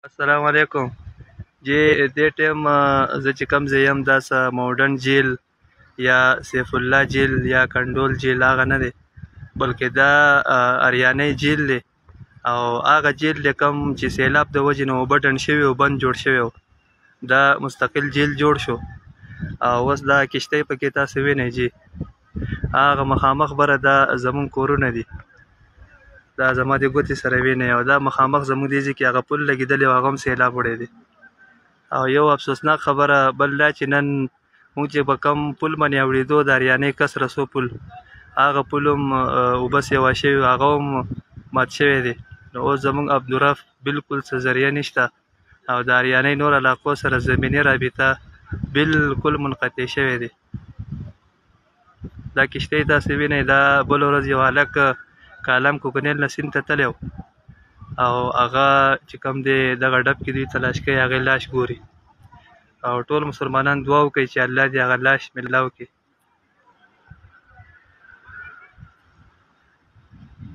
السلام علیکم. جی دې ټیم زه چې کوم ځای یم دا څه موډرن جیل یا سیف الله جیل یا کنډول جیل هغه نه دی، بلکې دا اریانی جیل دی او هغه جیل دی کوم چې سیلاب د وجې نه اوبه ډنډ شوي او بند جوړ شوی و. دا مستقل جیل جوړ شو او اوس دا کشتۍ پکې تاسو وینئ جی هغه مخامخ بره دا زمونږ کورونه دي، دا زما د ګوتې سره وینئ او دا مخامخ زموږ دې ځای کې هغه پل لګېدلی و هغه هم سیلاب وړی دی. او یو افسوسناک خبره بل دا چې نن موږ چې په کوم پل باندې اورېدو د اریانۍ کس رسو پل، هغه پل هم اوبه سیوا شوي هغه هم مات شوی دی. نو اوس زموږ عبدالرف بلکل څه ذریعه نشته او د اریانۍ نور علاقو سره زمیني رابطه بلکل منقطع شوی دی. دا کشتۍ تاسې وینئ دا بله ورځ یو هلک کالم کوکنیل نه سیند ته تللی او هغه چې کوم دی دغه ډب کې دوی تلاش کوي هغې لاش ګوري او ټول مسلمانان دعا وکړي چې الله دې هغه لاش میلاو کړي.